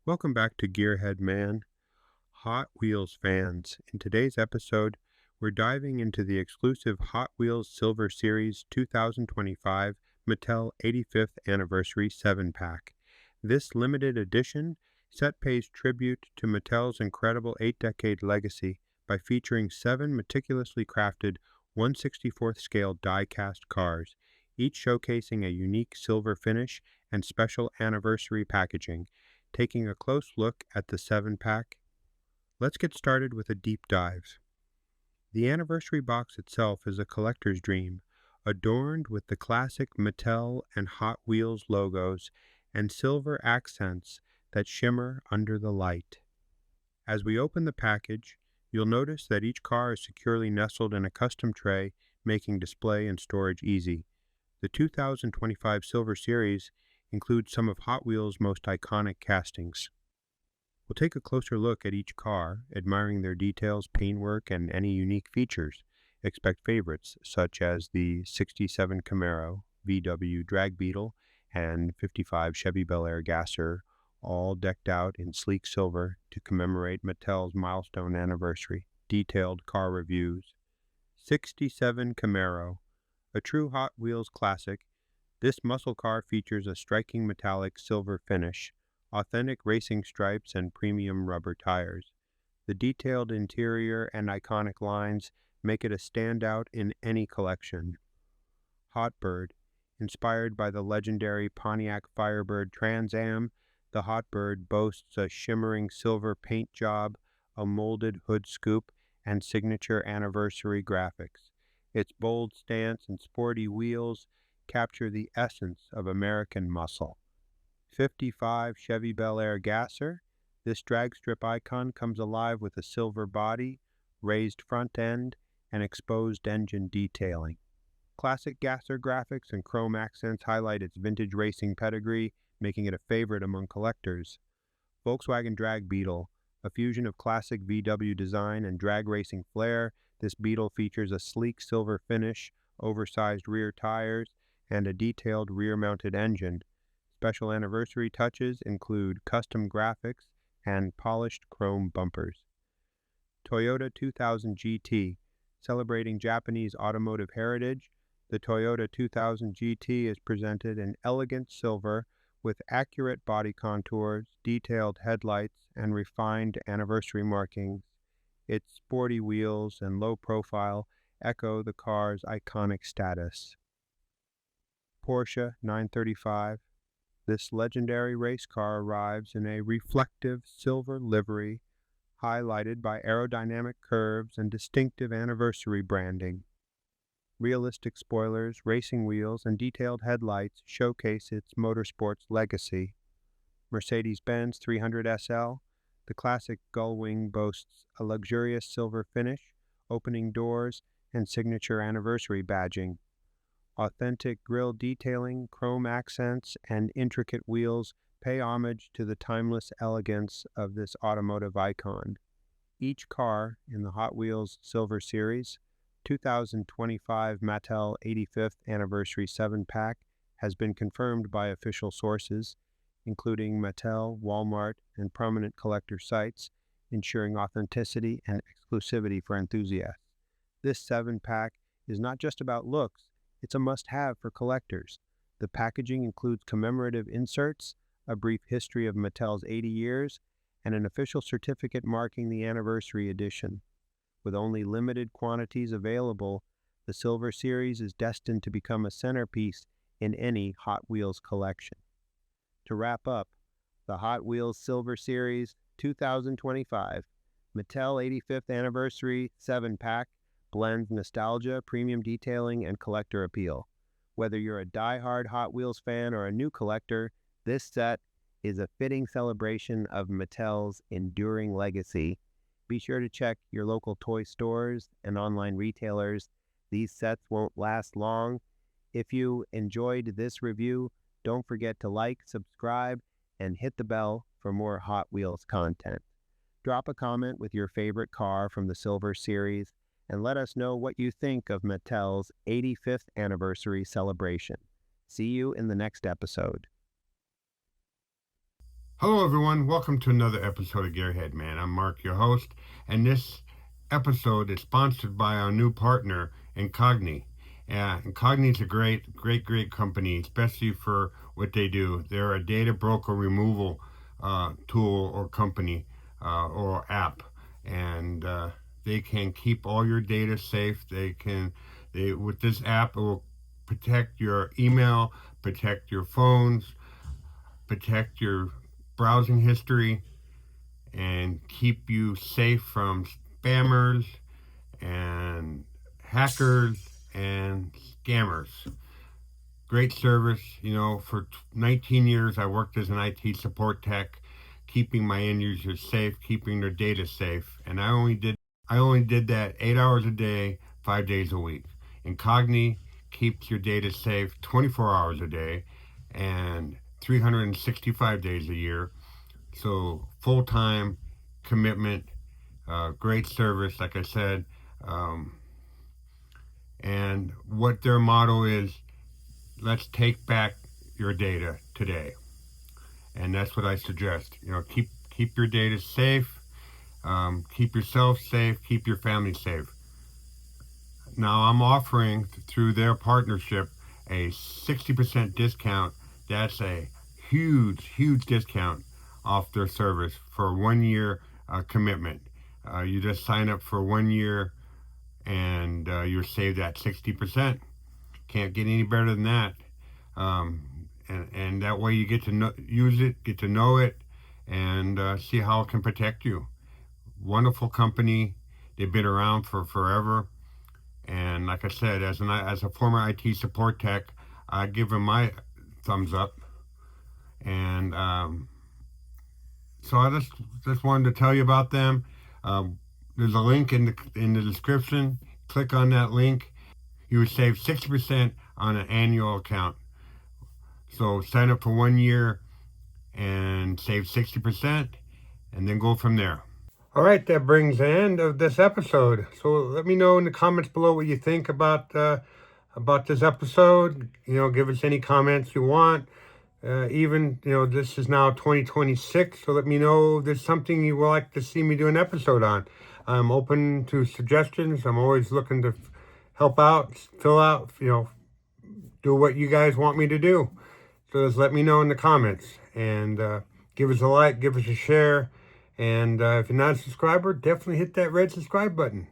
Welcome back to Gearhead Hot Wheels fans. In today's episode, we're diving into the exclusive Hot Wheels Silver Series 2025 Mattel 85th Anniversary 7-pack. This limited edition set pays tribute to Mattel's incredible 8-decade legacy by featuring 7 meticulously crafted 1/64th scale die-cast cars, each showcasing a unique silver finish and special anniversary packaging. Taking a close look at the 7-pack, let's get started with a deep dive. The anniversary box itself is a collector's dream, adorned with the classic Mattel and Hot Wheels logos and silver accents that shimmer under the light. As we open the package, you'll notice that each car is securely nestled in a custom tray, making display and storage easy. The 2025 Silver Series includes some of Hot Wheels' most iconic castings. We'll take a closer look at each car, admiring their details, paintwork, and any unique features. Expect favorites such as the 67 Camaro, VW Drag Beetle, and 55 Chevy Bel Air Gasser, all decked out in sleek silver to commemorate Mattel's milestone anniversary. Detailed car reviews. 67 Camaro, a true Hot Wheels classic. This muscle car features a striking metallic silver finish, authentic racing stripes, and premium rubber tires. The detailed interior and iconic lines make it a standout in any collection. Hot Bird, inspired by the legendary Pontiac Firebird Trans Am, the Hot Bird boasts a shimmering silver paint job, a molded hood scoop, and signature anniversary graphics. Its bold stance and sporty wheels capture the essence of American muscle. 55 Chevy Bel Air Gasser. This drag strip icon comes alive with a silver body, raised front end, and exposed engine detailing. Classic Gasser graphics and chrome accents highlight its vintage racing pedigree, making it a favorite among collectors. Volkswagen Drag Beetle, a fusion of classic VW design and drag racing flair. This Beetle features a sleek silver finish, oversized rear tires, and a detailed rear-mounted engine. Special anniversary touches include custom graphics and polished chrome bumpers. Toyota 2000 GT. Celebrating Japanese automotive heritage, the Toyota 2000 GT is presented in elegant silver with accurate body contours, detailed headlights, and refined anniversary markings. Its sporty wheels and low profile echo the car's iconic status. Porsche 935. This legendary race car arrives in a reflective silver livery, highlighted by aerodynamic curves and distinctive anniversary branding. Realistic spoilers, racing wheels, and detailed headlights showcase its motorsports legacy. Mercedes-Benz 300 SL. The classic gullwing boasts a luxurious silver finish, opening doors, and signature anniversary badging. Authentic grille detailing, chrome accents, and intricate wheels pay homage to the timeless elegance of this automotive icon. Each car in the Hot Wheels Silver Series 2025 Mattel 85th Anniversary 7-pack has been confirmed by official sources, including Mattel, Walmart, and prominent collector sites, ensuring authenticity and exclusivity for enthusiasts. This 7-pack is not just about looks, it's a must-have for collectors. The packaging includes commemorative inserts, a brief history of Mattel's 80 years, and an official certificate marking the anniversary edition. With only limited quantities available, the Silver Series is destined to become a centerpiece in any Hot Wheels collection. To wrap up, the Hot Wheels Silver Series 2025 Mattel 85th Anniversary 7-pack blends nostalgia, premium detailing, and collector appeal. Whether you're a die-hard Hot Wheels fan or a new collector, this set is a fitting celebration of Mattel's enduring legacy. Be sure to check your local toy stores and online retailers. These sets won't last long. If you enjoyed this review, don't forget to like, subscribe, and hit the bell for more Hot Wheels content. Drop a comment with your favorite car from the Silver Series, and let us know what you think of Mattel's 85th anniversary celebration. See you in the next episode. Hello, everyone. Welcome to another episode of Gearhead Man. I'm Mark, your host, and this episode is sponsored by our new partner, Incogni. Incogni is a great company, especially for what they do. They're a data broker removal tool or company or app, and they can keep all your data safe. With this app, it will protect your email, protect your phones, protect your browsing history, and keep you safe from spammers and hackers and scammers. Great service. For 19 years I worked as an IT support tech, keeping my end users safe, keeping their data safe, and I only did that 8 hours a day, 5 days a week. Incogni keeps your data safe 24 hours a day and 365 days a year. So full-time commitment, great service, like I said. Um, and what their motto is, let's take back your data today. And that's what I suggest. Keep your data safe, keep yourself safe, keep your family safe. Now I'm offering through their partnership a 60% discount. That's a huge discount off their service for 1 year commitment. You just sign up for 1 year and you're saved at 60%. Can't get any better than that. And that way you get to use it, get to know it, and see how it can protect you. Wonderful company. They've been around for forever. And like I said, as a former IT support tech, I give them my thumbs up. And so I just wanted to tell you about them. There's a link in the description. Click on that link. You would save 60% on an annual account. So sign up for 1 year and save 60%, and then go from there. All right, that brings the end of this episode. So let me know in the comments below what you think about this episode. Give us any comments you want. This is now 2026, so let me know if there's something you would like to see me do an episode on. I'm open to suggestions. I'm always looking to help out, fill out, do what you guys want me to do. So just let me know in the comments, and give us a like, give us a share, and if you're not a subscriber, definitely hit that red subscribe button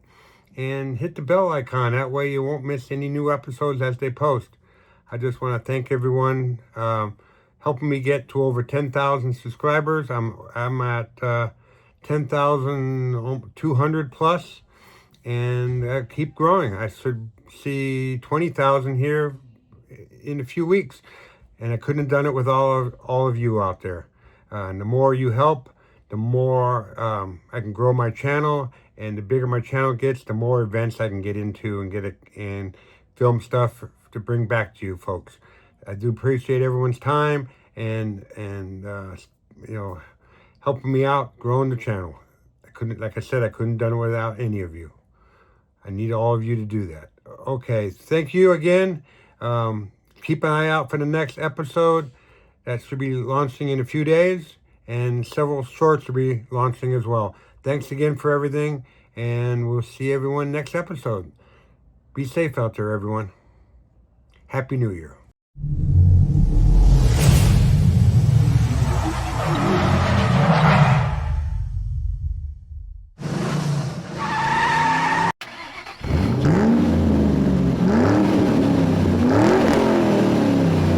and hit the bell icon. That way you won't miss any new episodes as they post. I just want to thank everyone helping me get to over 10,000 subscribers. I'm at 10,200 plus, and keep growing. I should see 20,000 here in a few weeks, and I couldn't have done it with all of you out there. And the more you help, the more I can grow my channel, and the bigger my channel gets, the more events I can get into and film stuff to bring back to you folks. I do appreciate everyone's time and helping me out growing the channel. Like I said, I couldn't have done it without any of you. I need all of you to do that. Okay, thank you again. Keep an eye out for the next episode. That should be launching in a few days, and several shorts will be launching as well. Thanks again for everything, and we'll see everyone next episode. Be safe out there, everyone. Happy New Year.